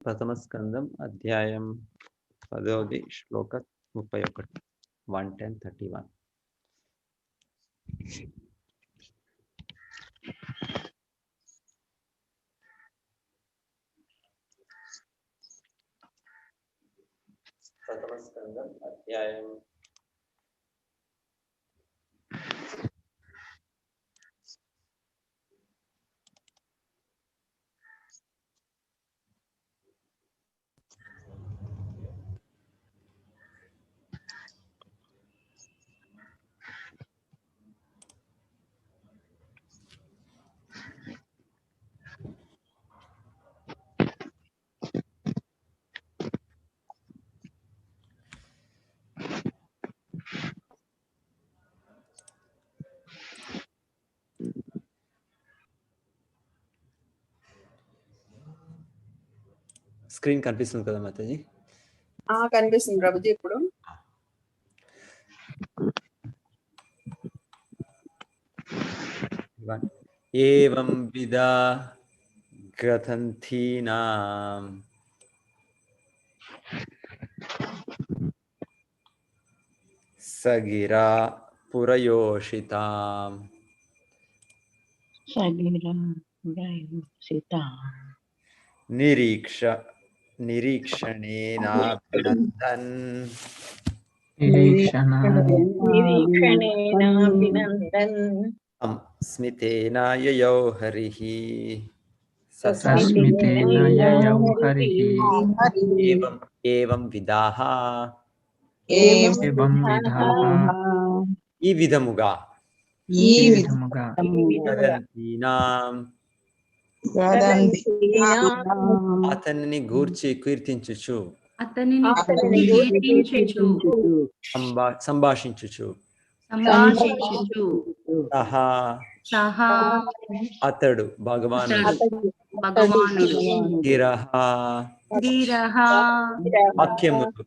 ప్రథమ స్కందం అధ్యాయం 10 శ్లోక 31 110:31 ప్రథమ స్కందం అధ్యాయం స్క్రీన్ కనిపిస్తుంది కదా మాతాజీ? కనిపిస్తుంది ప్రభుజీ. ఇప్పుడు ఏవం విదా గ్రథంథీనాం సగిరా పురయోషితాం నిరీక్షణేనాభినందన్ స్మితేన యయౌ హరిః ఏవం విదాః ఈ విధముగా అతనిని గూర్చి కీర్తించుచు సంభాషించుచు సహా అతడు భగవానుడు గిరః వాక్యములు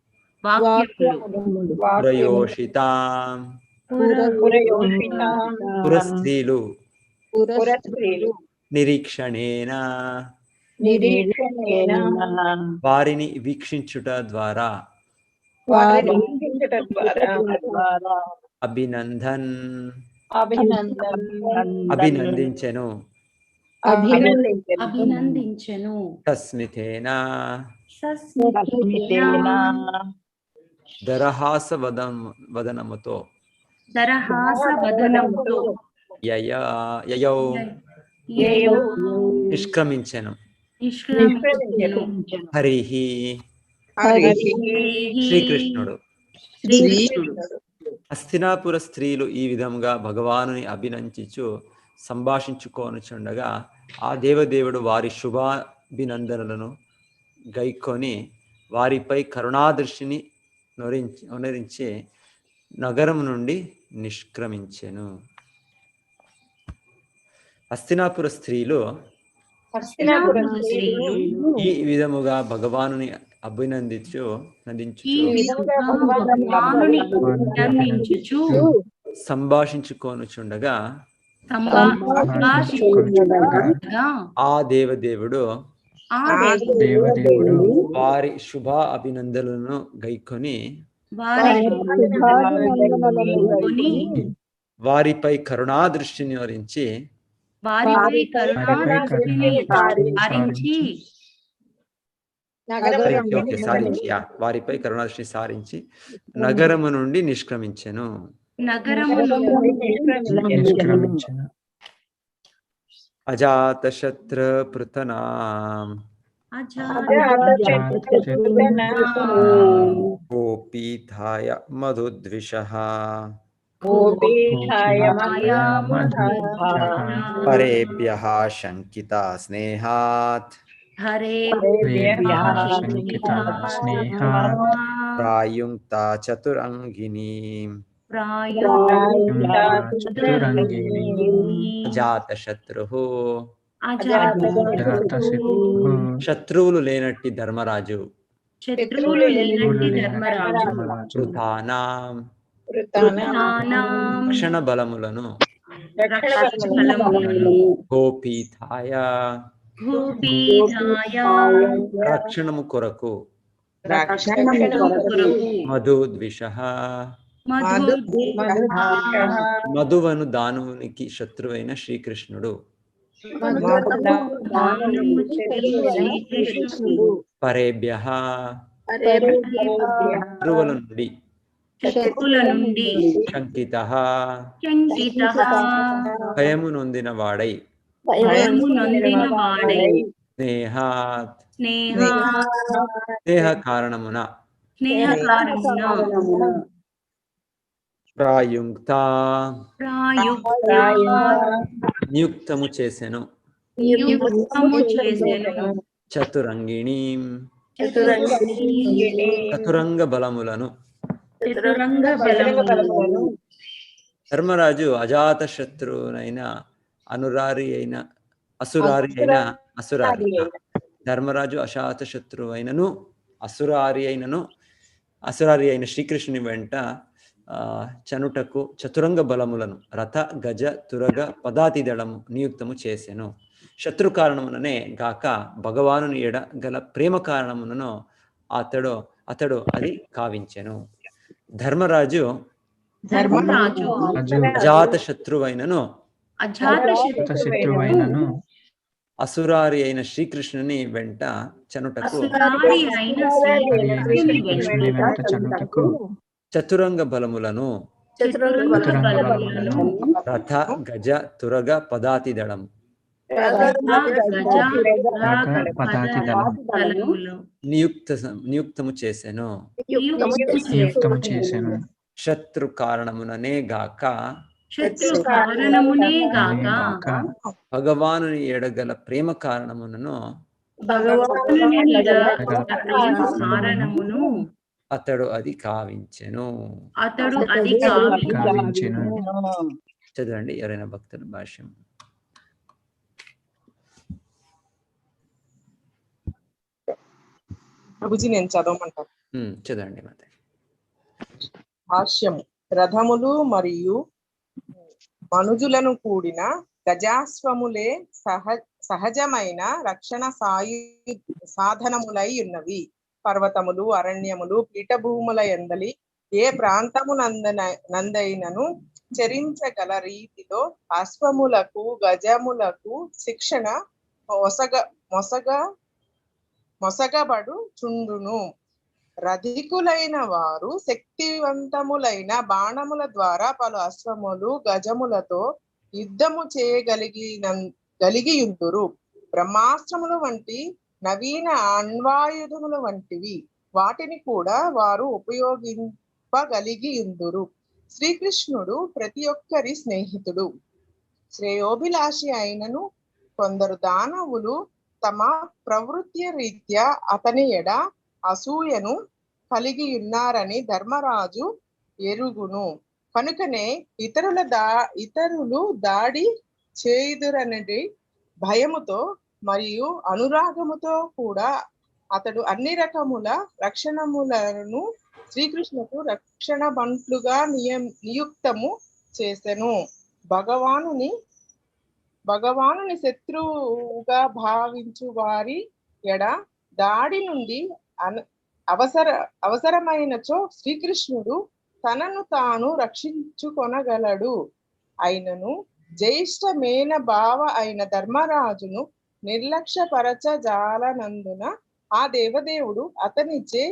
పురయోషితాం పురస్త్రీలు నిరీక్షణేన వారిని వీక్షించుట ద్వారా అభినందించెను తస్మితేన దరహాస వదనముతో యయౌ నిష్క్రమించెను హరిః శ్రీకృష్ణుడు. హస్తినాపుర స్త్రీలు ఈ విధముగా భగవానుని అభినందించు సంభాషించుకొనుచుండగా ఆ దేవదేవుడు వారి శుభాభినందనలను గైకొని వారిపై కరుణాదృష్టిని నొనరించి నగరం నుండి నిష్క్రమించెను. హస్తినాపుర స్త్రీలు ఈ విధముగా భగవానుని అభినందించు సంభాషించుకొనుచుండగా ఆ దేవదేవుడు వారి శుభ అభినందనలను గైకొని వారిపై కరుణాదృష్టిని వరించి వారిపై కరుణాదృష్టి సారించి నగరము నుండి నిష్క్రమించెను. అజాతశత్రుపృతనాం గోపీథాయ మధుద్విషః పరేభ్యః శంకితా స్నేహాత్ ప్రాయుక్తా చతురంగిణీ అజాతశత్రుః శత్రువులు లేనట్టి ధర్మరాజు పృథానాం రక్షణ బలములను గోపీథాయ భూపీఠాయ రక్షణము కొరకు రక్షణము కొరకు మధుద్విషః మధువను దానవునికి శత్రువైన శ్రీకృష్ణుడు శ్రీకృష్ణుడు పరేభ్యః శత్రువుల నుండి శంకితః భయము నొందిన వాడై స్నేహాత్ స్నేహ కారణమున ప్రాయుక్త నియుక్తము చేసెను చతురంగిణి చతురంగ బలములను ధర్మరాజు అజాత శత్రువునైన అసురారి ధర్మరాజు అజాత శత్రువైనను అసురారి అయిన శ్రీకృష్ణుని వెంట చనుటకు చతురంగ బలములను రథ గజ తురగ పదాతి దళము నియుక్తము చేసెను. శత్రు కారణముననే గాక భగవానుని ఎడ గల ప్రేమ కారణమునను అతడు అది కావించెను. ధర్మరాజు అజాత శత్రువైనను అసురారి అయిన శ్రీకృష్ణుని వెంట చనుటకు చతురంగ బలములను రథ గజ తురగ పదాతి దళం నియుక్తము చేసెను. శత్రు కారణముననే గాక భగవానుని ఎడగల ప్రేమ కారణమును అతడు అది కావించెను. చదవండి ఎవరైనా భక్తుల భాష్యం. ప్రభుజీ నేను చదవమంటాను. చదవండి మాత. భాష్యము. రథములు మరియు మనుజులను కూడిన గజాశ్వములే సహజమైన రక్షణ సాధనములై ఉన్నవి. పర్వతములు అరణ్యములు పీఠభూముల ఎందలి ఏ ప్రాంతము నందైనను చరించగల రీతిలో అశ్వములకు గజములకు శిక్షణ మొసగబడు చుండును. రధికులైన వారు శక్తివంతములైన బాణముల ద్వారా పలు అశ్వములు గజములతో యుద్ధము చేయగలిగియుందురు. బ్రహ్మాస్త్రములు వంటి నవీన అణ్వాయుధముల వంటివి వాటిని కూడా వారు ఉపయోగింపగలిగియుందురు. శ్రీకృష్ణుడు ప్రతి ఒక్కరి స్నేహితుడు, శ్రేయోభిలాషి అయినను కొందరు దానవులు తమ ప్రవృత్తి రీత్యా అతని ఎడ అసూయను కలిగి ఉన్నారని ధర్మరాజు ఎరుగును. కనుకనే ఇతరులు దాడి చేయుదురనడి భయముతో మరియు అనురాగముతో కూడా అతడు అన్ని రకముల రక్షణములను శ్రీకృష్ణుకు రక్షణ బంట్లుగా నియుక్తము చేసెను. భగవానుని శత్రువుగా భావించు వారి ఎడ దాడి నుండి అవసరమైనచో శ్రీకృష్ణుడు తనను తాను రక్షించుకొనగలడు. అయినను జ్యేష్ఠమైన భావ అయిన ధర్మరాజును నిర్లక్ష్యపరచజాలనందున ఆ దేవదేవుడు అతనిచే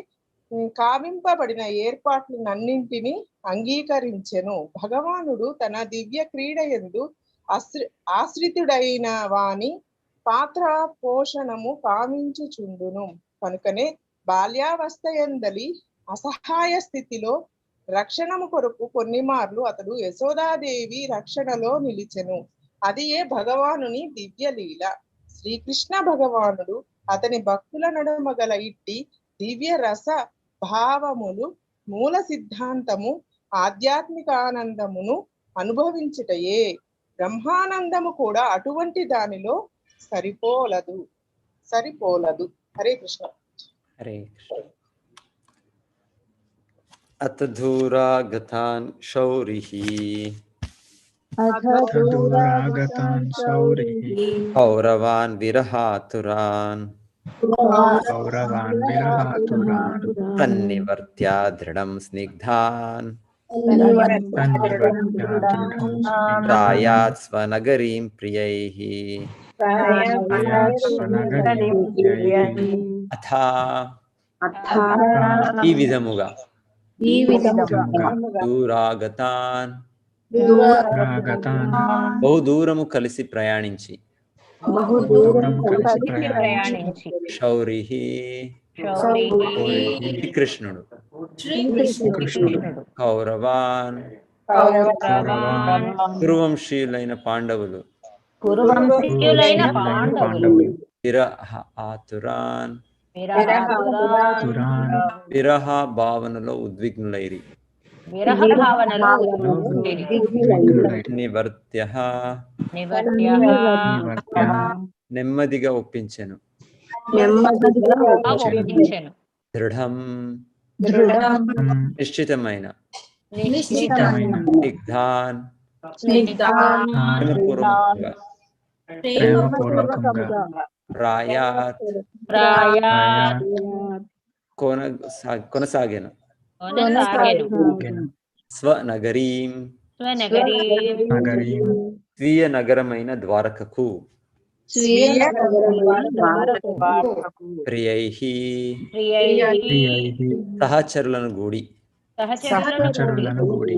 కావింపబడిన ఏర్పాట్లన్నింటినీ అంగీకరించెను. భగవానుడు తన దివ్య క్రీడయందు ఆశ్రితుడైన వాని పాత్ర పోషణము కావించుచుండును. కనుకనే బాల్యావస్థయందలి అసహాయ స్థితిలో రక్షణము కొరకు కొన్ని మార్లు అతడు యశోదాదేవి రక్షణలో నిలిచెను. అది ఏ భగవానుని దివ్య లీల. శ్రీకృష్ణ భగవానుడు అతని భక్తుల నడుమ గల ఇట్టి దివ్య రస భావములు మూల సిద్ధాంతము ఆధ్యాత్మిక ఆనందమును అనుభవించుటయే. బ్రహ్మానందము కూడా అటువంటి దానిలో సరిపోలదు. హరే కృష్ణ. హరే కృష్ణ. అత ధూరా గతాన్ శౌరిః दूरागतान् सौरिः कौरवान् विरहातुरान् कौरवान् विरहातुरान् तन्निवर्त्य दृढं स्निग्धान् तन्निवर्त्य दृढं स्निग्धान् प्रायात् स्वनगरीं प्रियैः प्रयात् स्वनगरीं प्रियैः अथा ఈ విధముగా దూరాగతాన్ दूरागतान् బహుదూరము కలిసి ప్రయాణించి బహుదూరం కలిసి ప్రయాణించి శౌరిః శ్రీకృష్ణుడు కౌరవాన్ కురువంశీయులైన పాండవులు పాండవులు విరహ ఆతురాన్ తురాన్ విరహ భావనలో ఉద్విగ్నులైరి నివర్త్య నెమ్మదిగా ఒప్పించెను దృఢం నిశ్చితమైన స్నిగ్ధాన్ ప్రేమపూర్వకంగా ప్రేమపూర్వకంగా ప్రాయాత్ కొనసాగెను స్వనగరీం నగరీం స్వీయ నగరమైన ద్వారకకు ప్రియైః ప్రియైః సహచరులను గూడి సహచరులను గూడి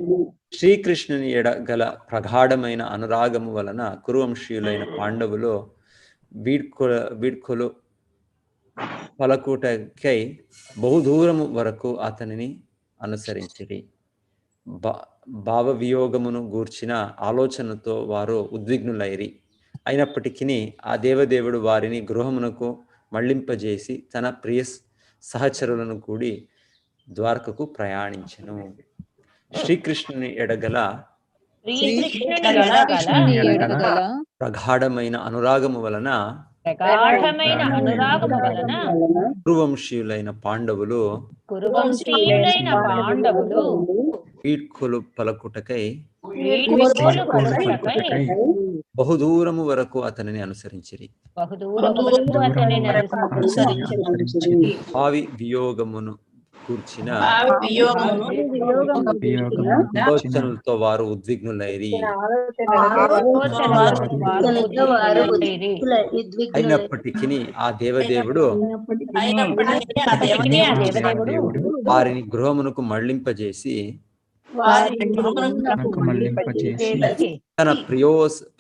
శ్రీకృష్ణుని ఎడ గల ప్రగాఢమైన అనురాగము వలన కురువంశీయులైన పాండవులు వీడ్కొలు పలకుటకై బహుదూరము వరకు అతనిని అనుసరించిరి. భావవియోగమును గూర్చిన ఆలోచనతో వారు ఉద్విగ్నులైరి. అయినప్పటికీ ఆ దేవదేవుడు వారిని గృహమునకు మళ్లింపజేసి తన ప్రియ సహచరులను కూడి ద్వారకకు ప్రయాణించెను. శ్రీకృష్ణుని ఎడగల ప్రగాఢమైన అనురాగము వలన కురువంశీయులైన పాండవులు వీడ్కొలు పలకుటకై బహుదూరము వరకు అతనిని అనుసరించిరి. భావి వియోగమును కూర్చిన ఆలోచనలతో వారు ఉద్విగ్నులైరి. అయినప్పటికీ ఆ దేవదేవుడు వారిని గృహమునకు మళ్లింపజేసి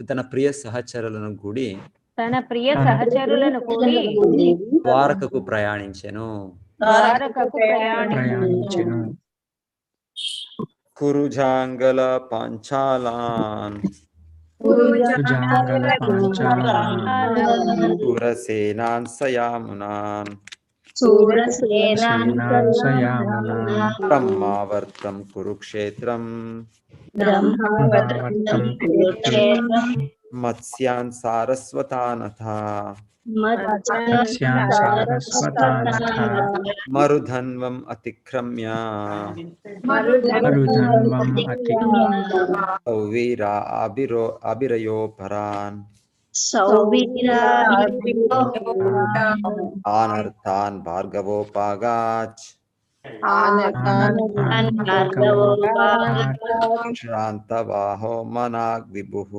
తన ప్రియ సహచరులను కూడి ద్వారకకు ప్రయాణించెను. కురుజాంగల పాంచాలాన్ శూరసేనాన్ సయామునాన్ బ్రహ్మావర్తం కురుక్షేత్రం మత్స్యాన్ సారస్వతానథ మరుధన్వం అతిక్రమ్య సౌవీరా అభిరయోపరాన్ ఆనర్థాన్ భార్గవోపాగాచ్ శ్రాంతవాహో మనాగ్ విభుః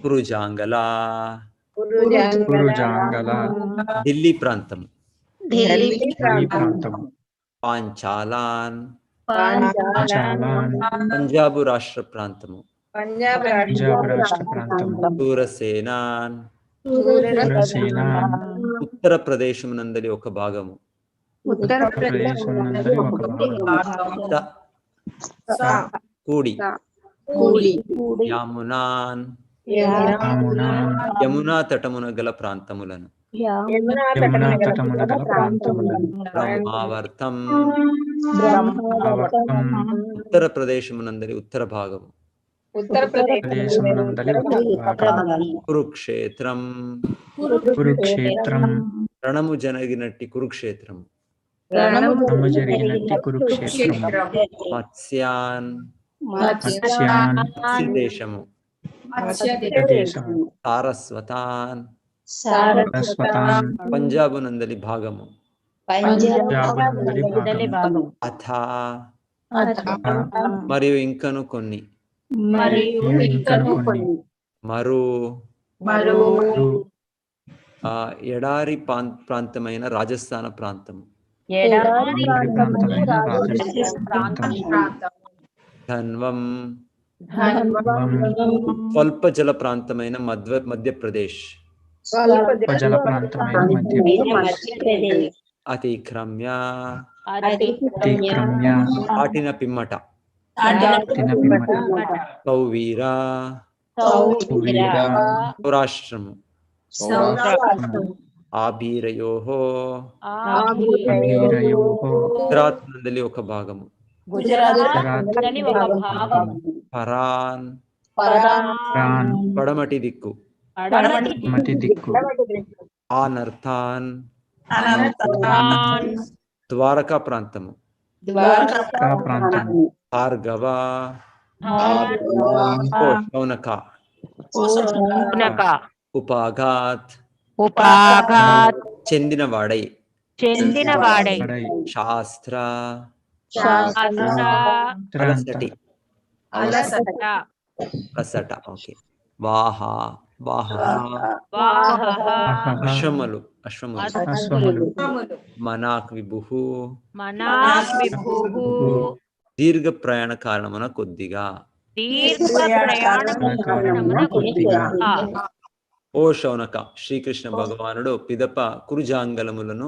కురుజాంగల ఢిల్లీ ప్రాంతం, పాంచాలాన్ పంజాబు రాష్ట్ర ప్రాంతము, శూరసేనాన్ ఉత్తరప్రదేశం నందలి ఒక భాగము, కూడి యామునాన్ యమునా తటమున గల ప్రాంతములను, బ్రహ్మావర్తం ఉత్తరప్రదేశమునందలి ఉత్తర భాగము, కురుక్షేత్రం రణము జనగినట్టి కురుక్షేత్రము, రణము జరిగినట్టి కురుక్షేత్రము మత్స్యాన్ మత్స్యాన్ మత్స్యదేశము దేశము సారస్వతాన్ సరస్వతాన్ పంజాబు నందలి భాగము మొదలి భాగం అథ మరియు ఇంకను కొన్ని మరో ఎడారి ప్రాంతమైన రాజస్థాన ప్రాంతము ధన్వం స్వల్ప జల ప్రాంతమైన మధ్యప్రదేశ్ జల ప్రాంతమైన మధ్యప్రదేశ్ అతిక్రమ్య దాటిన పిమ్మట పిమ్మట సౌవీర సౌరాష్ట్రము ఆభీరయోః గుజరాత్ నందలి ఒక భాగము పరాన్ పడమటి దిక్కు ఆనర్థాన్ ద్వారకా ప్రాంతము భార్గవ శౌనక ఉపాఘాత్ చెందినవాడై శాస్త్ర అలసట ఓకే వాహ అశ్వములు మనాక్ విభు దీర్ఘ ప్రయాణ కారణమున కొద్దిగా ఓ శౌనక శ్రీకృష్ణ భగవానుడు పిదప కురుజాంగలములను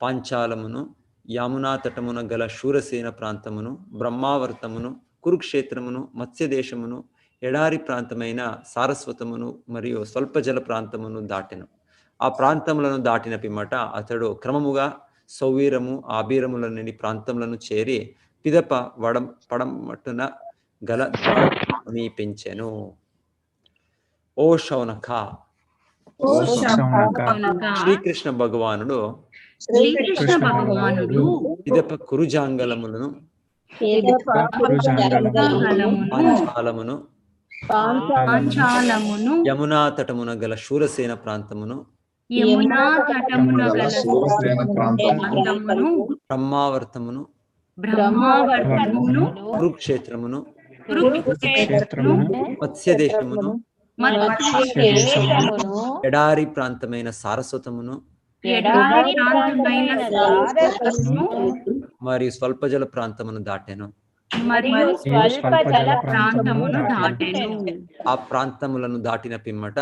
పాంచాలమును యమునా తటమున గల శూరసేన ప్రాంతమును బ్రహ్మావర్తమును కురుక్షేత్రమును మత్స్యదేశమును ఎడారి ప్రాంతమైన సారస్వతమును మరియు స్వల్ప జల ప్రాంతమును దాటెను. ఆ ప్రాంతములను దాటిన పిమ్మట అతడు క్రమముగా సౌవీరము ఆబీరములనని ప్రాంతములను చేరి పిదప పడమట్టున గల సమీపించెను. ఓ శౌనక శ్రీకృష్ణ భగవానుడు పిదప కురుజాంగలములను పాంచాలమును యమునా తటమున గల శూరసేన ప్రాంతమును బ్రహ్మావర్తమును కురుక్షేత్రమును మత్స్యదేశమును ఎడారి ప్రాంతమైన సారస్వతమును మరియు స్వల్ప జల ప్రాంతమును దాటెను. ఆ ప్రాంతములను దాటిన పిమ్మట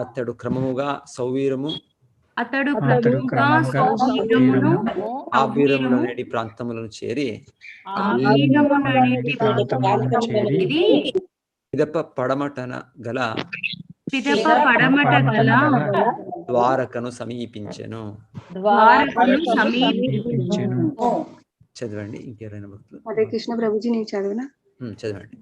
అతడు క్రమముగా సౌవీరము ఆబీరముల నేటి ప్రాంతములను చేరి పిదప పడమటన గల ద్వారకను సమీపించెను. చదవండి ఇంకెవరైనా భక్తులు. హరే కృష్ణ ప్రభుజీ నేను చదవనా? చదవండి.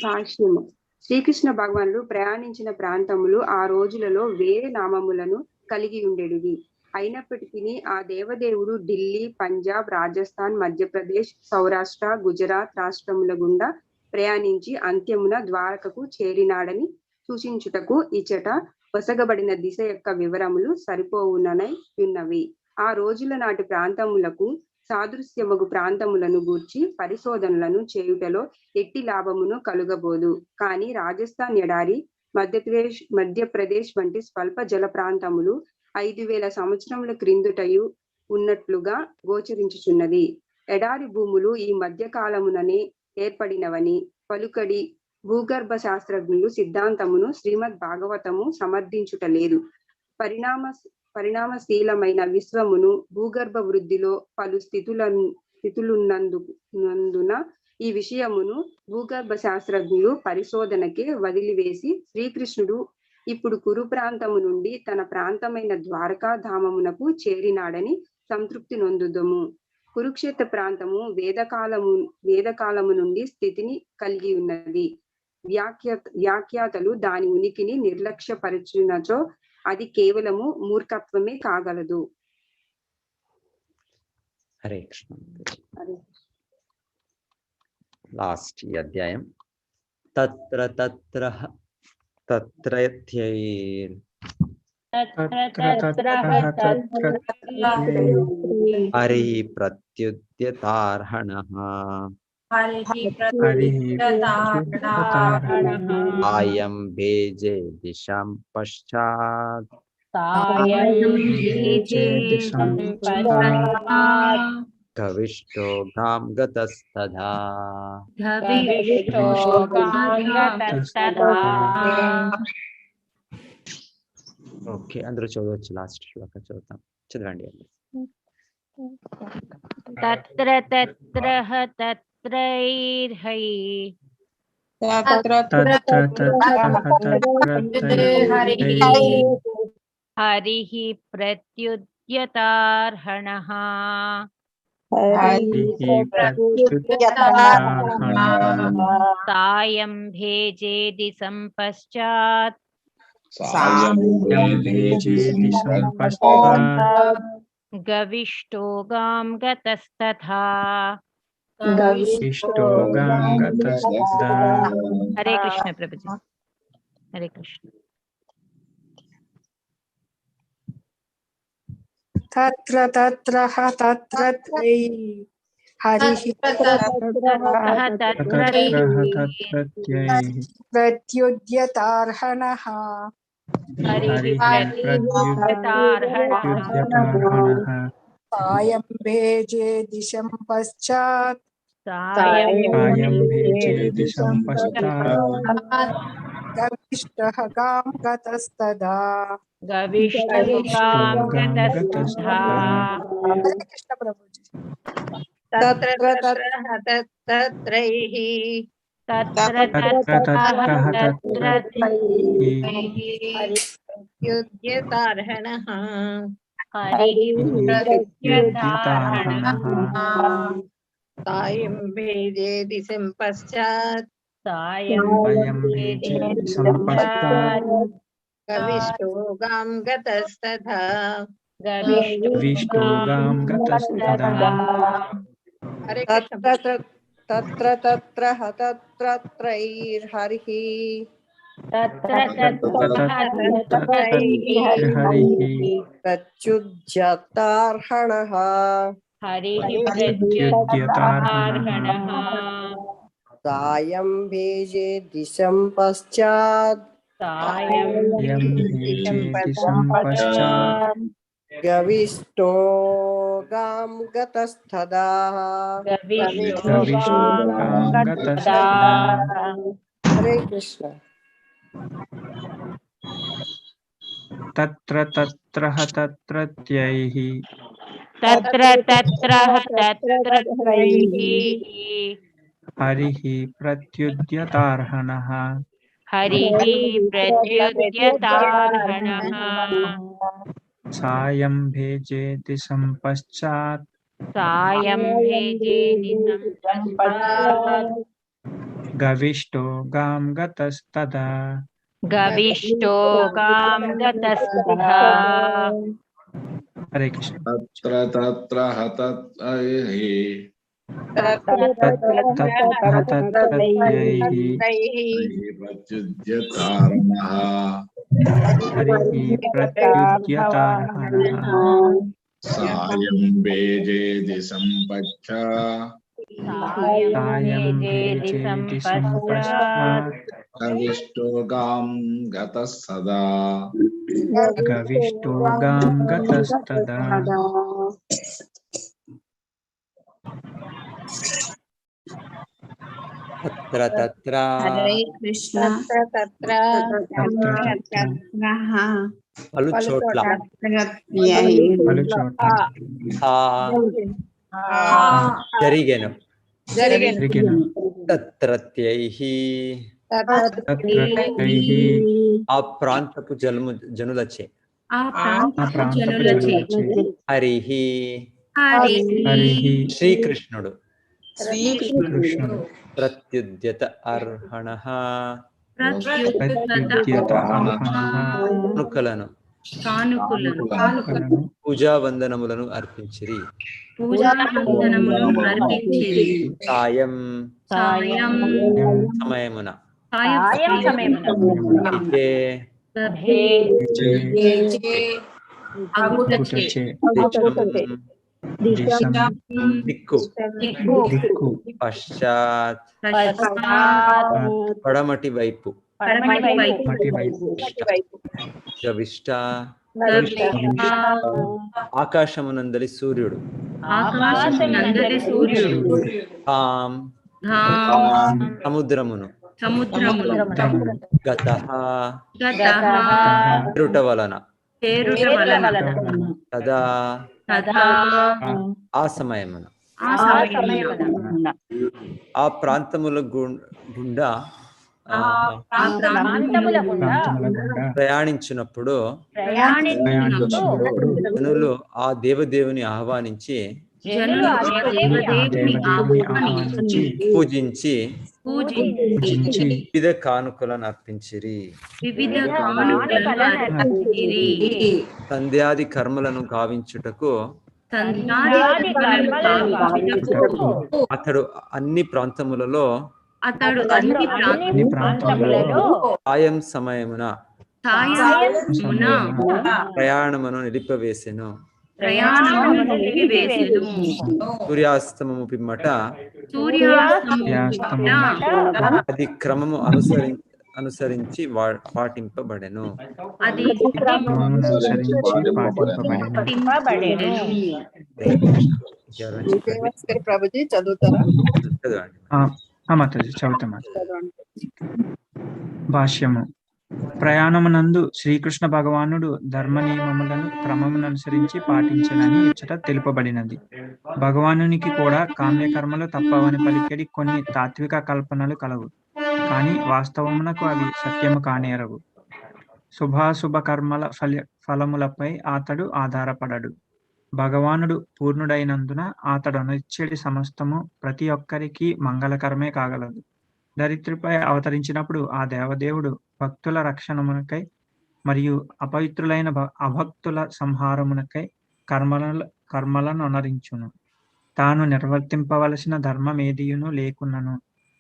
భాష్యము. శ్రీకృష్ణ భగవానుడు ప్రయాణించిన ప్రాంతములు ఆ రోజులలో వేరే నామములను కలిగి ఉండేవి. అయినప్పటికీ ఆ దేవదేవుడు ఢిల్లీ, పంజాబ్, రాజస్థాన్, మధ్యప్రదేశ్, సౌరాష్ట్ర, గుజరాత్ రాష్ట్రముల గుండా ప్రయాణించి అంత్యమున ద్వారకకు చేరినాడని సూచించుటకు ఇచ్చట వసగబడిన దిశ యొక్క వివరములు సరిపోవుననై ఉన్నవి. ఆ రోజుల నాటి ప్రాంతములకు సాదృశ్యమగు ప్రాంతములను గూర్చి పరిశోధనలను చేయుటలో ఎట్టి లాభమును కలుగబోదు. కానీ రాజస్థాన్ ఎడారి, మధ్యప్రదేశ్ వంటి స్వల్ప జల ప్రాంతములు 5000 సంవత్సరముల క్రిందుటయు ఉన్నట్లుగా గోచరించుచున్నది. ఎడారి భూములు ఈ మధ్య కాలముననే ఏర్పడినవని పలుకడి భూగర్భ శాస్త్రజ్ఞులు సిద్ధాంతమును శ్రీమద్ భాగవతము సమర్థించుటలేదు. పరిణామశీలమైన విశ్వమును భూగర్భ వృద్ధిలో పలు స్థితులున్నందున ఈ విషయమును భూగర్భ శాస్త్రజ్ఞులు పరిశోధనకే వదిలివేసి శ్రీకృష్ణుడు ఇప్పుడు కురు ప్రాంతము నుండి తన ప్రాంతమైన ద్వారకా ధామమునకు చేరినాడని సంతృప్తి నొందుదము. కురుక్షేత్ర ప్రాంతము వేదకాలము నుండి స్థితిని కలిగి ఉన్నది. వ్యాఖ్యాతలు దాని ఉనికిని నిర్లక్ష్యపరిచినచో అది కేవలము మూర్ఖత్వమే కాగలదు. హరే కృష్ణ. లాస్ట్ ఈ అధ్యాయం. తత్ర తత్ర తత్రయత్యైర్ హరి ప్రత్యుద్యతార్హణః సాయం భేజే దిశం పశ్చాత్ గవిష్టో గాం గతస్తథా. ఓకే, అందరూ చదవచ్చు. లాస్ట్ శ్లోకం చదువుతాం. చదవండి. తత్ర తత్రః తత్రైర్హై హరిః ప్రత్యుద్యతార్హణః సాయం భేజేది సంపశ్చాత్ గవిష్టో గాం గతస్తథా. హరే కృష్ణ ప్రభుజీ. హరే కృష్ణ. తత్ర తత్రః తత్రత్రైః హరిః ప్రత్యుద్యతార్హణః సాయం భేజే దిశం పశ్చాత్ గవిష్టః గాం గతస్తదా. హరే కృష్ణ ప్రభుజీ. ప్రత్యుద్యతార్హణః సాయం భేజేది సంపశ్చాత్ గవిష్టో గాం గతస్తథా. హరే కృష్ణ. తత్ర తత్రః తత్రత్రైర్హరిః ప్రత్యుద్యతార్హణః సాయం భేజే దిశం పశ్చాత్ గవిష్టో గాం గతస్తదా. హరే కృష్ణ. తత్ర తత్రః తత్రత్యైః హరిః ప్రత్యుద్యతార్హణః సాయం భేజేతి సంపశ్చాత్ గవిష్టో గాం గతస్తదా. హరే కృష్ణ. తత్ర తత్ర హతత్రైః ప్రత్యుద్యతార్హణః హరిః ప్రత్యుద్యతార్హణః సాయం భేజేది సంపశ్చాత్ గవిష్టో గాం గతస్తదా. తత్ర తత్ర పలు చోట్ల జరిగెను. తత్రత్యైః ఆ ప్రాంతపు జనులచే హరిః శ్రీకృష్ణుడు ప్రత్యుద్యత అర్హణః మునుకలను కానుకలను కానుకలను పూజా వందనములను అర్పించిరి. పూజా వందనమును అర్పించిరి. సాయం సాయం సమయమున సాయం సమయమున ఇదే అగుటచే దిశం దిక్కు దిక్కు దిక్కు పశ్చాత్ పశ్చాత్ పడమటి వైపు పడమటి వైపు మటి వైపు గవిష్ట గవిష్ట ఆకాశమునందలి సూర్యుడు ఆకాశమునందలి సూర్యుడు ధాం ధాం సముద్రమును సముద్రమును గతః గతః పేరుట వలన పేరుట వలన తదా తదా ఆ సమయమున ఆ సమయమున ఆ ప్రాంతముల గుండా ఆ ప్రాంతముల గుండా ప్రయాణించినప్పుడు ప్రయాణించినప్పుడు జనులు ఆ దేవదేవుని ఆహ్వానించి జనులు ఆ దేవదేవుని ఆహ్వానించి పూజించి పూజించి వివిధ కానుకలను అర్పించిరి. వివిధ కానుకలను అర్పించిరి. సంధ్యాది కర్మలను గావించుటకు సంధ్యాది కర్మలను గావించుటకు అతడు అన్ని ప్రాంతములలో సాయం సమయమున ప్రయాణమును నిలిపివేసెను. సూర్యాస్తమము పిమ్మట అది క్రమము అనుసరించి పాటింపబడెను. ప్రభుజీ చదువుతారా? మాతాజీ చదువుతామా. భాష్యము. ప్రయాణమునందు శ్రీకృష్ణ భగవానుడు ధర్మ నియమములను క్రమమును అనుసరించి పాటించనని ఇచ్చట తెలుపబడినది. భగవానునికి కూడా కామ్యకర్మలు తప్పవని పలికెడి కొన్ని తాత్విక కల్పనలు కలవు, కానీ వాస్తవమునకు అవి సత్యము కానేరవు. శుభాశుభ కర్మల ఫలములపై అతడు ఆధారపడడు. భగవానుడు పూర్ణుడైనందున అతడు అనుచ్చేడి సమస్తము ప్రతి ఒక్కరికి మంగళకరమే కాగలదు. దరిద్రుపై అవతరించినప్పుడు ఆ దేవదేవుడు భక్తుల రక్షణమునకై మరియు అపవిత్రులైన అభక్తుల సంహారమునకై కర్మలను అనరించును. తాను నిర్వర్తింపవలసిన ధర్మమేదియును లేకున్నను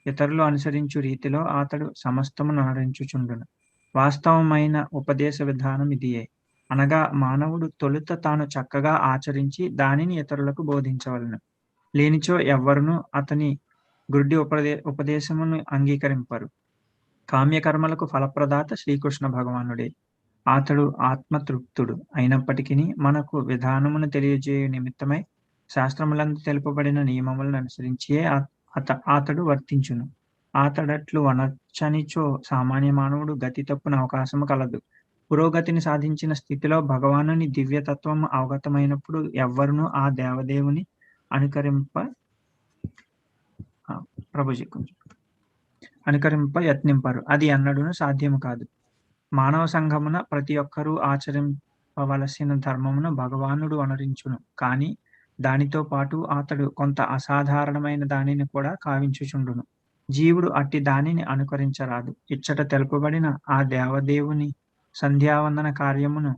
ఇతరులు అనుసరించు రీతిలో అతడు సమస్తమును అనరించుచుండును. వాస్తవమైన ఉపదేశ విధానం ఇదియే, అనగా మానవుడు తొలుత తాను చక్కగా ఆచరించి దానిని ఇతరులకు బోధించవలను. లేనిచో ఎవ్వరును అతని గుడ్డి ఉపదేశమును అంగీకరింపరు. కామ్యకర్మలకు ఫలప్రదాత శ్రీకృష్ణ భగవానుడే. అతడు ఆత్మతృప్తుడు అయినప్పటికీ మనకు విధానమును తెలియజేయు నిమిత్తమై శాస్త్రములందు తెలుపబడిన నియమములను అనుసరించే అతడు వర్తించును. అతడట్లు వనర్చనిచో సామాన్య మానవుడు గతి తప్పున అవకాశము కలదు. పురోగతిని సాధించిన స్థితిలో భగవానుని దివ్యతత్వము అవగతమైనప్పుడు ఎవ్వరును ఆ దేవదేవుని అనుకరింప యత్నింపరు. అది ఎన్నడూను సాధ్యము కాదు. మానవ సంఘమున ప్రతి ఒక్కరూ ఆచరింపవలసిన ధర్మమును భగవానుడు అనరించును, కానీ దానితో పాటు అతడు కొంత అసాధారణమైన దానిని కూడా కావించుచుండును. జీవుడు అట్టి దానిని అనుకరించరాదు. ఇచ్చట తెలుపబడిన ఆ దేవదేవుని సంధ్యావందన కార్యమును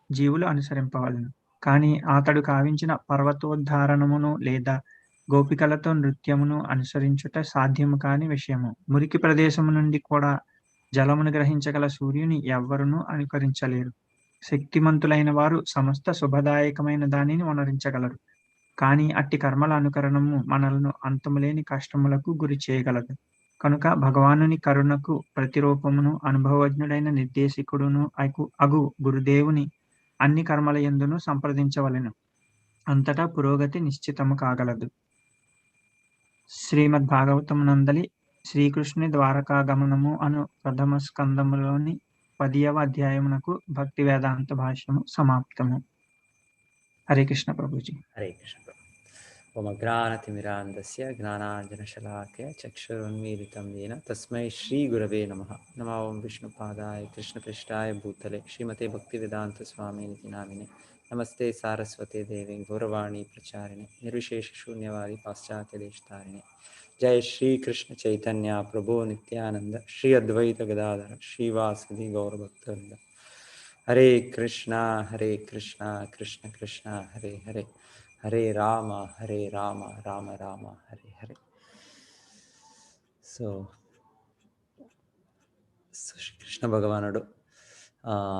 జీవులు అనుసరింపవలను, కానీ అతడు కావించిన పర్వతోద్ధారణమును లేదా గోపికలతో నృత్యమును అనుసరించుట సాధ్యము కాని విషయము. మురికి ప్రదేశము నుండి కూడా జలమును గ్రహించగల సూర్యుని ఎవ్వరునూ అనుకరించలేరు. శక్తిమంతులైన వారు సమస్త శుభదాయకమైన దానిని వనరించగలరు, కానీ అట్టి కర్మల అనుకరణము మనలను అంతములేని కష్టములకు గురి చేయగలదు. కనుక భగవానుని కరుణకు ప్రతిరూపమును అనుభవజ్ఞుడైన నిర్దేశకుడును అగు గురుదేవుని అన్ని కర్మల యందును సంప్రదించవలెను. అంతటా పురోగతి నిశ్చితము కాగలదు. శ్రీమద్ భాగవతం నందలి శ్రీకృష్ణుని ద్వారకాగమనము అను ప్రథమ స్కందములోని 10వ అధ్యాయమునకు భక్తి వేదాంత భాష్యము సమాప్తము. హరే కృష్ణ ప్రభుజీ. హరే కృష్ణ. ఓమజ్ఞానతిమిరాంధస్య జ్ఞానాంజనశలాకయ చక్షురున్మీలితం येन తస్మై శ్రీగురవే నమః. నమో విష్ణుపాదాయ కృష్ణపృష్ఠాయ భూతలే శ్రీమతే భక్తివేదాంత స్వామినితి నామినే. నమస్తే సారస్వతే దేవి గౌరవాణి ప్రచారిణి నిర్విశేష శూన్యవాది పాశ్చాత్య దేశతారిణి. జయ శ్రీ కృష్ణ చైతన్య ప్రభు నిత్యానంద శ్రీ అద్వైత గదాధర శ్రీవాసది గౌరభక్తవృంద. హరే కృష్ణ కృష్ణ కృష్ణ హరే హరే, హరే రామ రామ రామ హరే హరే. సో కృష్ణ భగవానుడు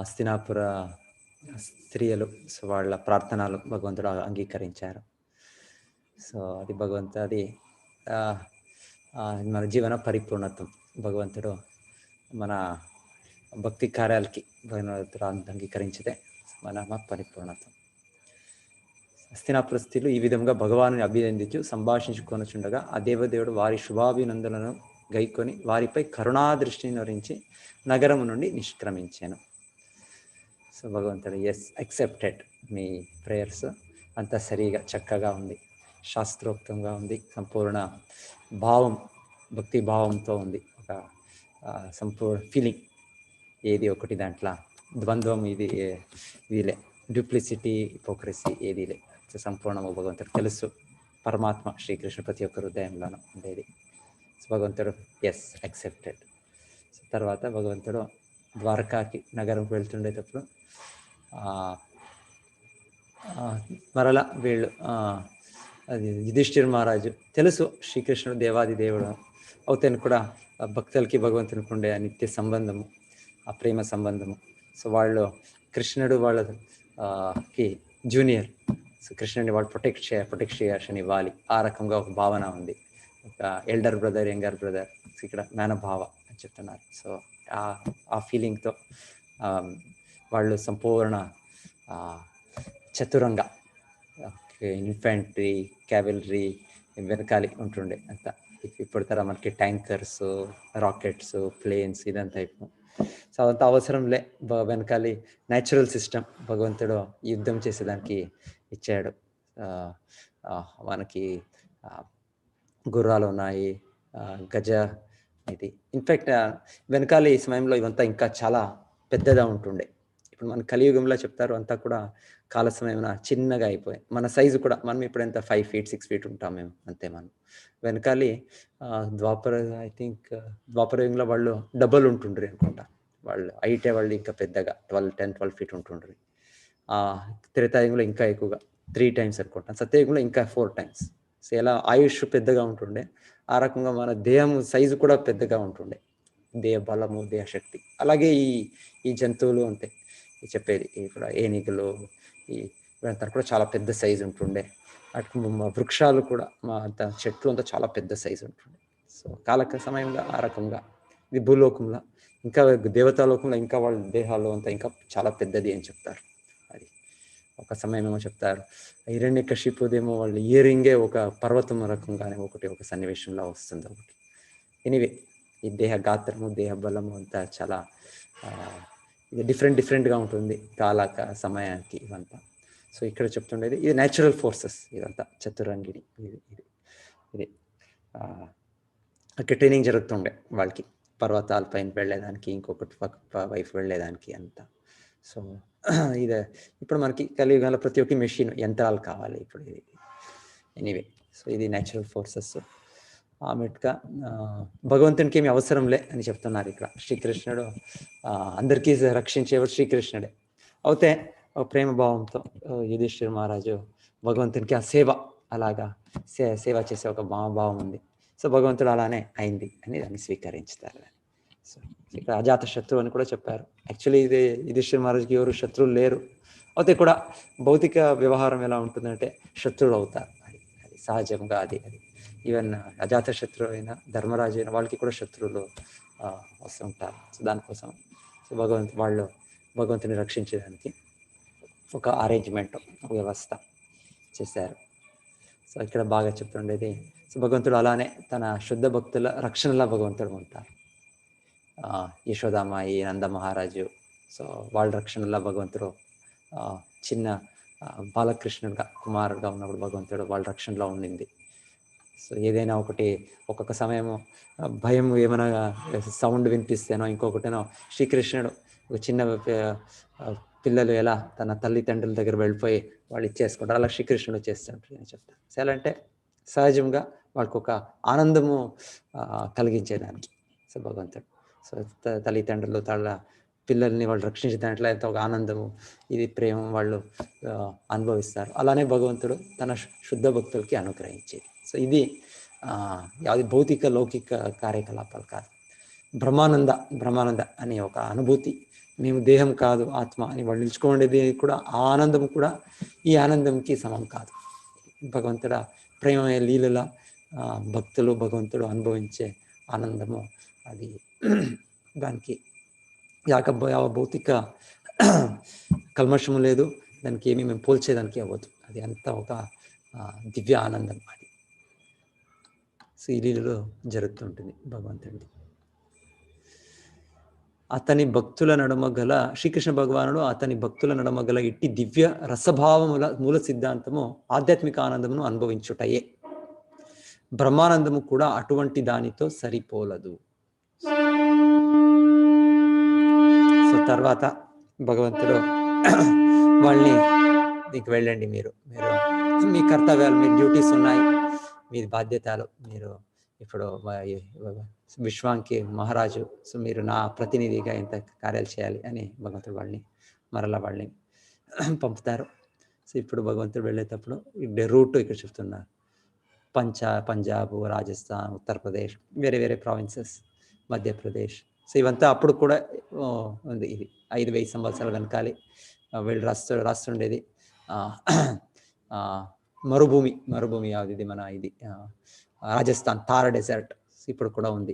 హస్తినాపుర స్త్రీలు సో వాళ్ళ ప్రార్థనలు భగవంతుడు అంగీకరించారు. సో అది అది మన జీవన పరిపూర్ణత్వం. భగవంతుడు మన భక్తి కార్యాలకి భగవంతుడు అంగీకరించితే మన పరిపూర్ణత్వం. హస్తినాపుర స్త్రీలు ఈ విధంగా భగవాను అభినందించు సంభాషించుకొనుచుండగా ఆ దేవదేవుడు వారి శుభాభినందనలను గైకొని వారిపై కరుణాదృష్టిని వరించి నగరము నుండి నిష్క్రమించాను. సో భగవంతుడు ఎస్ అక్సెప్టెడ్ మీ ప్రేయర్స్, అంతా సరిగా చక్కగా ఉంది, శాస్త్రోక్తంగా ఉంది, సంపూర్ణ భావం భక్తి భావంతో ఉంది. ఒక సంపూర్ణ ఫీలింగ్, ఏది ఒకటి దాంట్లో ద్వంద్వం ఇదిలే, డ్యూప్లిసిటీ హిపోక్రసీ ఏదిలే, సంపూర్ణము భగవంతుడు తెలుసు. పరమాత్మ శ్రీకృష్ణ ప్రతి ఒక్క హృదయంలోనూ ఉండేది. సో భగవంతుడు ఎస్ అక్సెప్టెడ్. సో తర్వాత భగవంతుడు ద్వారకాకి నగరంకి వెళ్తుండేటప్పుడు మరలా వీళ్ళు అది యుధిష్ఠిర మహారాజు తెలుసు శ్రీకృష్ణుడు దేవాది దేవుడు అవుతాను కూడా భక్తులకి భగవంతునికి ఉండే నిత్య సంబంధము, ఆ ప్రేమ సంబంధము. సో వాళ్ళు కృష్ణుడు వాళ్ళకి జూనియర్, సో కృష్ణుడిని వాళ్ళు ప్రొటెక్షన్ ఇవ్వాలి, ఆ రకంగా ఒక భావన ఉంది. ఒక ఎల్డర్ బ్రదర్ యంగర్ బ్రదర్, ఇక్కడ మేనభావ అని చెప్తున్నారు. సో ఆ ఫీలింగ్తో వాళ్ళు సంపూర్ణ చతురంగా ఇన్ఫెంట్రీ క్యావెలరీ వెనకాలి ఉంటుండే అంతా. ఇప్పుడు తర మనకి ట్యాంకర్స్, రాకెట్స్, ప్లేన్స్ ఇదంతా ఇప్పుడు. సో అదంతా అవసరంలే, వెనకాలి న్యాచురల్ సిస్టమ్ భగవంతుడు యుద్ధం చేసేదానికి ఇచ్చాడు. మనకి గుర్రాలు ఉన్నాయి, గజ ఇది. ఇన్ఫ్యాక్ట్ వెనకాలి ఈ సమయంలో ఇవంతా ఇంకా చాలా పెద్దగా ఉంటుండే. ఇప్పుడు మన కలియుగంలో చెప్తారు అంతా కూడా కాల సమయం చిన్నగా అయిపోయాయి. మన సైజు కూడా మనం ఇప్పుడు ఎంత 5 feet 6 feet ఉంటాం మేము, అంతే. మనం వెనకాలి ఐ థింక్ ద్వాపరయుగంలో వాళ్ళు డబల్ ఉంటుండ్రి అనుకుంటా. వాళ్ళు హైటే వాళ్ళు ఇంకా పెద్దగా 10-12 feet ఉంటుండ్రి. త్రేతాయుగంలో ఇంకా ఎక్కువగా 3 times అనుకుంటాను. సత్యయుగంలో ఇంకా 4 times. సో ఎలా ఆయుష్ పెద్దగా ఉంటుండే, ఆ రకంగా మన దేహం సైజు కూడా పెద్దగా ఉంటుండే, దేహ బలము, దేహ శక్తి. అలాగే ఈ జంతువులు అంతే చెప్పేది. ఇప్పుడు ఏనుగులు ఇవంతా కూడా చాలా పెద్ద సైజు ఉంటుండే. అటు వృక్షాలు కూడా అంత చెట్లు అంతా చాలా పెద్ద సైజు ఉంటుండే. సో కాలక సమయంలో ఆ రకంగా ఇది భూలోకంలో, ఇంకా దేవతాలోకంలో ఇంకా వాళ్ళ దేహాలు అంతా ఇంకా చాలా పెద్దది అని చెప్తారు. అది ఒక సమయం ఏమో చెప్తారు, హిరణ్యకశిపుదేమో వాళ్ళు ఇయరింగే ఒక పర్వతం రకంగానే ఒక సన్నివేశంలో వస్తుంది ఒకటి. ఎనీవే ఈ దేహ గాత్రము, దేహ బలము అంతా చాలా ఇది డిఫరెంట్గా ఉంటుంది కాలక సమయానికి ఇవంతా. సో ఇక్కడ చెప్తుండేది ఇది న్యాచురల్ ఫోర్సెస్ ఇదంతా, చతురంగిణి ఇది అక్కడ ట్రైనింగ్ జరుగుతుండే వాళ్ళకి, పర్వతాల పైన వెళ్ళేదానికి, ఇంకొకటి వైపు వెళ్ళేదానికి అంతా. సో ఇదే ఇప్పుడు మనకి కలియుగంలో ప్రతి ఒక్క మెషిన్, యంత్రాలు కావాలి ఇప్పుడు ఇది. ఎనీవే సో ఇది న్యాచురల్ ఫోర్సెస్. ఆమెట్గా భగవంతునికి ఏమి అవసరంలే అని చెప్తున్నారు ఇక్కడ. శ్రీకృష్ణుడు అందరికీ రక్షించేవాడు శ్రీకృష్ణుడే. అయితే ప్రేమ భావంతో యుధిష్ఠిర మహారాజు భగవంతునికి ఆ సేవ, అలాగా సేవ చేసే ఒక భావం ఉంది. సో భగవంతుడు అలానే అయింది అని దాన్ని స్వీకరించుతారు. సో ఇక్కడ అజాత శత్రువు అని కూడా చెప్పారు. యాక్చువల్లీ ఇది యుధిష్ఠిర మహారాజుకి ఎవరు శత్రువులు లేరు. అయితే కూడా భౌతిక వ్యవహారం ఎలా ఉంటుందంటే శత్రువులు అవుతారు, అది సహజంగా. అది ఈవెన్ అజాత శత్రువు అయినా ధర్మరాజు అయినా వాళ్ళకి కూడా శత్రువులు వస్తుంటారు. సో దానికోసం సో భగవంతుని రక్షించడానికి ఒక అరేంజ్మెంట్, వ్యవస్థ చేశారు. సో ఇక్కడ బాగా చెప్తుండేది, సో భగవంతుడు అలానే తన శుద్ధ భక్తుల రక్షణలో భగవంతుడు ఉంటారు. యశోదామాయి, నంద మహారాజు, సో వాళ్ళ రక్షణలో భగవంతుడు చిన్న బాలకృష్ణుడుగా కుమారుడుగా ఉన్నప్పుడు భగవంతుడు వాళ్ళ రక్షణలో ఉండింది. సో ఏదైనా ఒక్కొక్క సమయము భయం, ఏమైనా సౌండ్ వినిపిస్తేనో ఇంకొకటేనో శ్రీకృష్ణుడు ఒక చిన్న పిల్లలు ఎలా తన తల్లిదండ్రుల దగ్గర వెళ్ళిపోయి వాళ్ళు ఇచ్చేసుకుంటారు, అలా శ్రీకృష్ణుడు చేస్తుంటారు అని చెప్తారు. సో ఎలా అంటే సహజంగా వాళ్ళకు ఒక ఆనందము కలిగించేదానికి సో భగవంతుడు. సో తల్లిదండ్రులు తన పిల్లల్ని వాళ్ళు రక్షించే దాంట్లో ఎంత ఒక ఆనందము, ఇది ప్రేమ వాళ్ళు అనుభవిస్తారు. అలానే భగవంతుడు తన శుద్ధ భక్తులకి అనుగ్రహించేది. సో ఇది యాది భౌతిక లౌకిక కార్యకలాపాలు కాదు, బ్రహ్మానంద అనే ఒక అనుభూతి. మేము దేహం కాదు ఆత్మ అని వాళ్ళు నిలుచుకోండేది కూడా, ఆ ఆనందం కూడా ఈ ఆనందంకి సమం కాదు. భగవంతుడ ప్రేమ లీలల భక్తులు భగవంతుడు అనుభవించే ఆనందము అది దానికి యావ భౌతిక కల్మషము లేదు, దానికి ఏమీ మేము పోల్చేదానికి అవ్వదు. అది అంత ఒక దివ్య ఆనందం అది. సో ఈ లీలలో జరుగుతుంటుంది భగవంతుడి. అతని భక్తుల నడుమ గల శ్రీకృష్ణ భగవానుడు అతని భక్తుల నడుమ గల ఇట్టి దివ్య రసభావముల మూల సిద్ధాంతము ఆధ్యాత్మిక ఆనందమును అనుభవించుటయే. బ్రహ్మానందము కూడా అటువంటి దానితో సరిపోలదు. సో తర్వాత భగవంతుడు వాళ్ళని మీకు వెళ్ళండి, మీరు మీ కర్తవ్యాలు, మీ డ్యూటీస్ ఉన్నాయి, మీ బాధ్యతలు, మీరు ఇప్పుడు విశ్వానికి మహారాజు, సో మీరు నా ప్రతినిధిగా ఇంత కార్యాలు చేయాలి అని భగవంతుడు వాళ్ళని పంపుతారు. సో ఇప్పుడు భగవంతుడు వెళ్ళేటప్పుడు రూట్ ఇక్కడ చెప్తున్నారు. పంజాబ్, రాజస్థాన్, ఉత్తరప్రదేశ్, వేరే ప్రావిన్సెస్, మధ్యప్రదేశ్. సో ఇవంతా అప్పుడు కూడా ఉంది. ఇది 5,000 సంవత్సరాలు వెనకాలి వీళ్ళు రాస్తుండేది. మరుభూమి యావది ఇది మన ఇది రాజస్థాన్ థార్ డెజర్ట్ ఇప్పుడు కూడా ఉంది.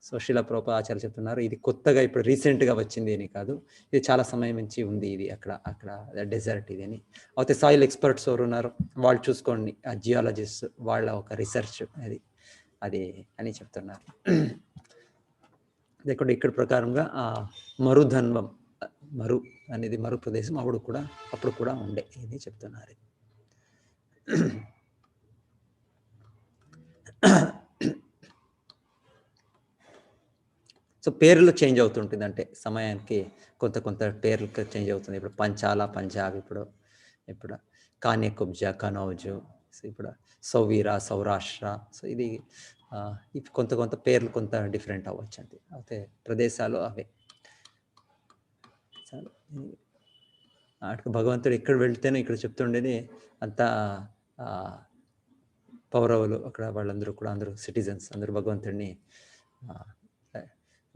సో శిల ప్రభుపాద ఆచార్య చెప్తున్నారు, ఇది కొత్తగా ఇప్పుడు రీసెంట్గా వచ్చింది అని కాదు, ఇది చాలా సమయం నుంచి ఉంది ఇది అక్కడ డెజర్ట్ ఇది అని. అయితే సాయిల్ ఎక్స్పర్ట్స్ ఎవరు ఉన్నారు వాళ్ళు చూసుకోండి, జియాలజిస్ట్ వాళ్ళ ఒక రీసెర్చ్ అది అని చెప్తున్నారు. ఇక్కడ ప్రకారంగా మరుధన్వం అనేది మరు ప్రదేశం అప్పుడు కూడా ఉండే ఇది చెప్తున్నారు. సో పేర్లు చేంజ్ అవుతుంటుంది, అంటే సమయానికి కొంత పేర్లు చేంజ్ అవుతుంది. ఇప్పుడు పంచాల పంజాబ్, ఇప్పుడు కానే కుబ్జా కనౌజు, సో ఇప్పుడు సౌవీరా సౌరాష్ట్ర. సో ఇది కొంత పేర్లు కొంత డిఫరెంట్ అవ్వచ్చు అంతే. అయితే ప్రదేశాలు అవే. భగవంతుడు ఎక్కడ వెళ్తేనో ఇక్కడ చెప్తుండేది అంతా పౌరవులు అక్కడ వాళ్ళందరూ కూడా అందరూ సిటిజన్స్ అందరూ భగవంతుడిని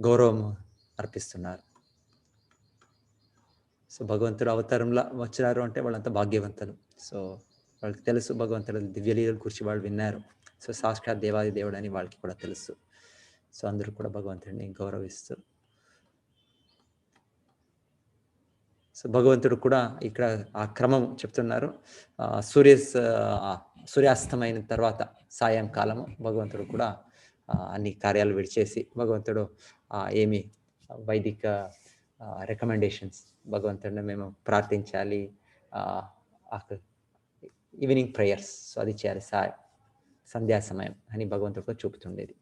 గౌరవం అర్పిస్తున్నారు. సో భగవంతుడు అవతారంలో వచ్చినారు అంటే వాళ్ళంతా భాగ్యవంతులు. సో వాళ్ళకి తెలుసు భగవంతుడు దివ్యలీల గురించి వాళ్ళు విన్నారు. సో సాక్షాత్ దేవాది దేవుడు అని వాళ్ళకి కూడా తెలుసు. సో అందరూ కూడా భగవంతుడిని గౌరవిస్తూ, సో భగవంతుడు కూడా ఇక్కడ ఆ క్రమం చెప్తున్నారు. సూర్యాస్తమైన తర్వాత సాయంకాలము భగవంతుడు కూడా అన్ని కార్యాలు విడిచేసి భగవంతుడు ఏమి వైదిక రికమెండేషన్స్ భగవంతుడిని మేము ప్రార్థించాలి, ఈవినింగ్ ప్రేయర్స్, సో అది చేయాలి సంధ్యా సమయం అని భగవంతుడితో చూపుతుండేది.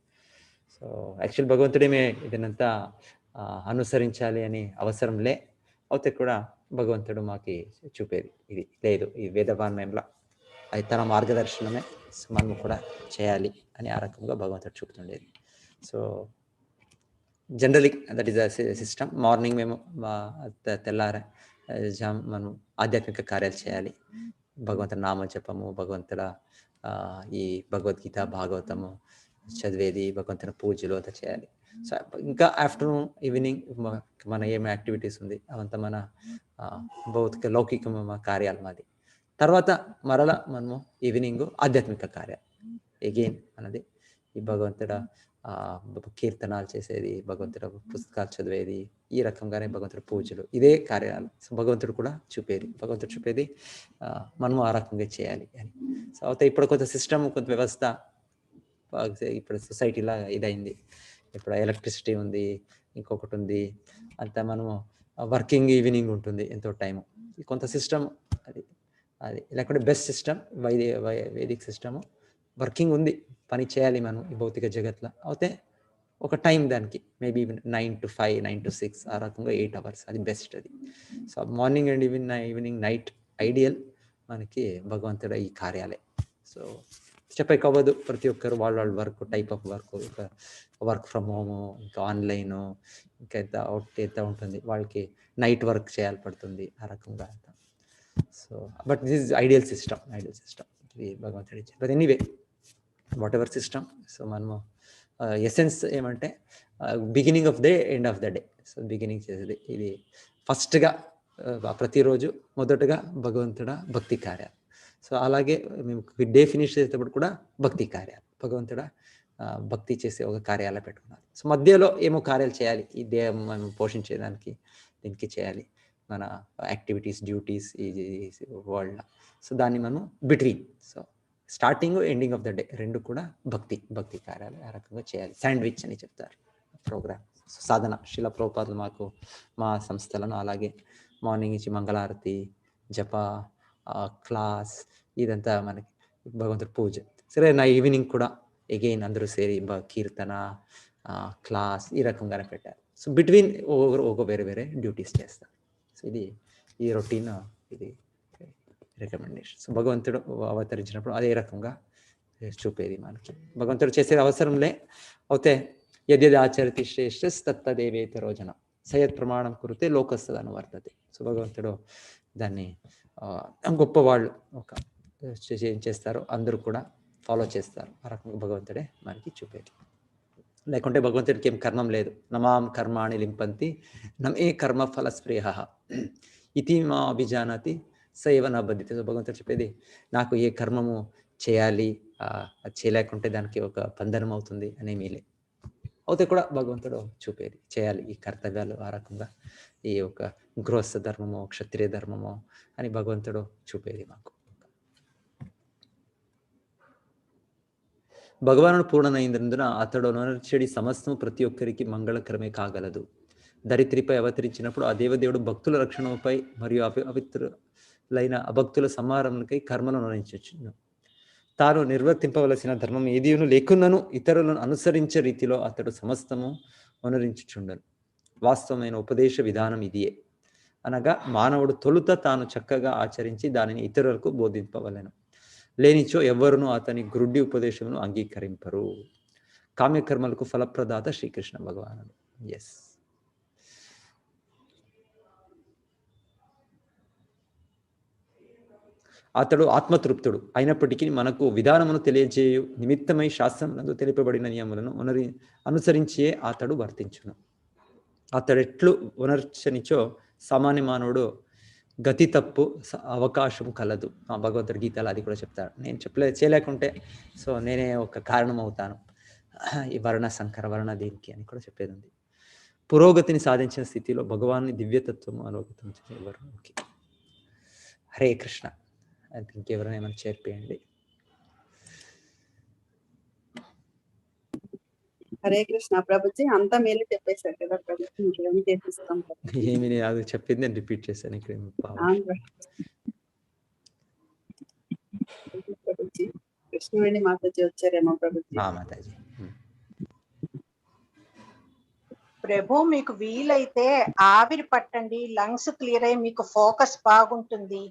సో యాక్చువల్ భగవంతుడేమే ఇదనంతా అనుసరించాలి అని అవసరం లే, అయితే కూడా భగవంతుడు మాకి చూపేది ఇది లేదు, ఈ వేదవాన్మయంలో అది తన మార్గదర్శనమే, సో మనం కూడా చేయాలి అని ఆ రకంగా భగవంతుడు చూపుతుండేది. So generally that is a system. Morning మేము తెల్లారే మనం ఆధ్యాత్మిక కార్యాలు చేయాలి, భగవంతుడి నామ జపము, భగవంతుడ ఈ భగవద్గీత భాగవతము చదివేది, భగవంతుని పూజలు అంతా చేయాలి. సో ఇంకా ఆఫ్టర్నూన్ ఈవినింగ్ మన ఏమి యాక్టివిటీస్ ఉంది అవంతా మన భౌతిక లౌకిక కార్యాలు మాది. తర్వాత మరలా మనము ఈవినింగ్ ఆధ్యాత్మిక కార్యాలు ఎగైన్ అన్నది ఈ భగవంతుడ కీర్తనాలు చేసేది, భగవంతుడు పుస్తకాలు చదివేది, ఈ రకంగానే భగవంతుడు పూజలు, ఇదే కార్యాలు. సో భగవంతుడు కూడా భగవంతుడు చూపేది మనము ఆ రకంగా చేయాలి అని. సో అయితే ఇప్పుడు కొంత సిస్టమ్, కొంత వ్యవస్థ ఇప్పుడు సొసైటీలా ఇదైంది. ఇప్పుడు ఎలక్ట్రిసిటీ ఉంది, ఇంకొకటి ఉంది, అంతా మనము వర్కింగ్ ఈవినింగ్ ఉంటుంది ఎంతో టైము. కొంత సిస్టమ్ అది లేకుంటే best system Vaidik system working ఉంది, పని చేయాలి మనం ఈ భౌతిక జగత్లో. అయితే ఒక టైం దానికి మేబీ 9 to 5, 9 to 6 ఆ రకంగా 8 hours అది బెస్ట్ అది. So morning and evening night ideal మనకి భగవంతుడు ఈ కార్యాలే. సో చెప్పక అవ్వదు. ప్రతి ఒక్కరు వాళ్ళ వర్క్, టైప్ ఆఫ్ వర్క్, ఇంకా వర్క్ ఫ్రమ్ హోమ్, ఇంకా ఆన్లైన్, ఇంకా ఎంత ఉంటుంది, వాళ్ళకి నైట్ వర్క్ చేయాలి పడుతుంది ఆ రకంగా. So but this is ideal system ఇది భగవంతుడు ఇచ్చారు. But anyway what ever system, so మనము ఎసెన్స్ ఏమంటే beginning of day, end of the day. So beginning చేసేది ఇది ఫస్ట్గా, ప్రతిరోజు మొదటగా భగవంతుడ భక్తి కార్యాలు. సో అలాగే మేము డే ఫినిష్ చేసేటప్పుడు కూడా భక్తి కార్యాలు, భగవంతుడ భక్తి చేసే ఒక కార్యాలు పెట్టుకున్నారు. సో మధ్యలో ఏమో కార్యాలు చేయాలి, ఈ దేహం మనం పోషించేదానికి దీనికి చేయాలి మన యాక్టివిటీస్, డ్యూటీస్ ఈ వరల్డ్లో. సో దాన్ని మనం between, so starting ending of the day రెండు కూడా భక్తి కార్యాలు ఆ రకంగా చేయాలి. శాండ్విచ్ అని చెప్తారు ప్రోగ్రామ్. సాధన శిల ప్రభుపాదులు మాకు మా సంస్థలను అలాగే మార్నింగ్ నుంచి మంగళారతి, జప, క్లాస్, ఇదంతా మనకి భగవంతుడి పూజ. సరే నా ఈవినింగ్ కూడా అగైన్ అందరూ సేరి కీర్తన, క్లాస్ ఈ రకంగానే పెట్టారు. సో బిట్వీన్ ఒక వేరే డ్యూటీస్ చేస్తారు. సో ఇది ఈ రొటీన్, ఇది రికమెండేషన్. సో భగవంతుడు అవతరించినప్పుడు అదే రకంగా చూపేది మనకి. భగవంతుడు చేసేది అవసరంలే అవుతే యద్యది ఆచరితి శ్రేష్ఠ తత్తదేవేత రోజన సయత్ ప్రమాణం కురితే లోకస్తదను వర్తతే. సో భగవంతుడు దాన్ని గొప్పవాళ్ళు ఒక ఏం చేస్తారో అందరూ కూడా ఫాలో చేస్తారు. ఆ రకంగా భగవంతుడే మనకి చూపేది. లేకుంటే భగవంతుడికి ఏం కర్మం లేదు. నమాం కర్మాణి లింపంతి నమే కర్మ ఫలస్ప్రియ ఇతి మా అభిజానాతి సైవ నా బద్ధితే. సో భగవంతుడు చెప్పేది నాకు ఏ కర్మము చేయాలి, అది చేయలేకుంటే దానికి ఒక బంధనం అవుతుంది అనేమీ లేదు. అవుతే కూడా భగవంతుడు చూపేది చేయాలి ఈ కర్తవ్యాలు. ఆ రకంగా ఈ ఒక గృహస్థ ధర్మమో క్షత్రియ ధర్మమో అని భగవంతుడు చూపేది మాకు. భగవానుడు పూర్ణనైనందున అతడు నరచెడి సమస్తము ప్రతి ఒక్కరికి మంగళకరమే కాగలదు. దరిత్రిపై అవతరించినప్పుడు ఆ దేవదేవుడు భక్తుల రక్షణపై మరియు అపవిత్రులైన అభక్తుల సంహారంకై కర్మను నిర్ణయించు. తాను నిర్వర్తింపవలసిన ధర్మం ఏదీను లేకున్నను ఇతరులను అనుసరించే రీతిలో అతడు సమస్తము అనుసరించుచుండను. వాస్తవమైన ఉపదేశ విధానం ఇదియే. అనగా మానవుడు తొలుత తాను చక్కగా ఆచరించి దానిని ఇతరులకు బోధింపవలెను. లేనిచో ఎవ్వరునూ అతని గ్రుడ్డి ఉపదేశమును అంగీకరింపరు. కామ్యకర్మలకు ఫలప్రదాత శ్రీకృష్ణ భగవానుడు. ఎస్, అతడు ఆత్మతృప్తుడు అయినప్పటికీ మనకు విధానమును తెలియజేయు నిమిత్తమై శాస్త్రమునందు తెలుపబడిన నియములను అనుసరించే అతడు వర్తించును. అతడెట్లు ఉనర్చనిచో సామాన్య మానవుడు గతి తప్పు అవకాశం కలదు. భగవంతుడి గీతలు అది కూడా చెప్తాడు. నేను చేయలేకుంటే సో నేనే ఒక కారణం అవుతాను ఈ వర్ణ సంకర వర్ణ దీనికి అని కూడా చెప్పేది ఉంది. పురోగతిని సాధించిన స్థితిలో భగవాన్ని దివ్యతత్వము అనుభూతం ఎవరు. ఓకే, హరే కృష్ణ. ఇంకెవరైనా ఏమైనా చేర్పేయండి. హరే కృష్ణ ప్రభుజీ, అంతా మీరు చెప్పేశారు కదా ప్రభుజీ, ఇంకేమి చేపిస్తాం ఏమి నేను అది చెప్పింది నేను రిపీట్ చేశాను ఇక్కడ. ప్రభుజీ కృష్ణవేణి మాతాజీ వచ్చారేమో ప్రభుజీ. మాతాజీ ప్రభు, మీకు వీలైతే ఆవిరి పట్టండి, లంగ్స్ క్లియర్ అయ్యి మీకు ఫోకస్ బాగుంటుంది,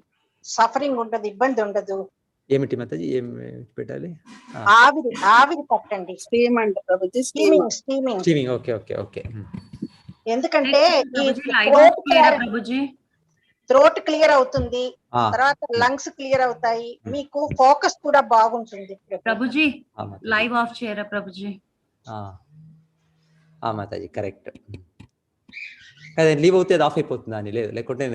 సఫరింగ్ ఉండదు, ఇబ్బంది ఉండదు. ఏమిటి మాతాజీ ఏం పెట్టాలి? ఆవిరి పట్టండి. స్టీమ్ అంటే Prabhuji, steaming. Okay okay okay. ఎందుకంటే థ్రోట్ క్లియర్ అవుతుంది, తర్వాత లంగ్స్ క్లియర్ అవుతాయి, మీకు ఫోకస్ కూడా బాగుంటుంది. ప్రభుజీ లైవ్ ఆఫ్ చేయరా ప్రభుజీ? మాతాజీ కరెక్ట్. లీవ్ అవుతే అది ఆఫ్ అయిపోతుందా అని లేదు, లేకుంటే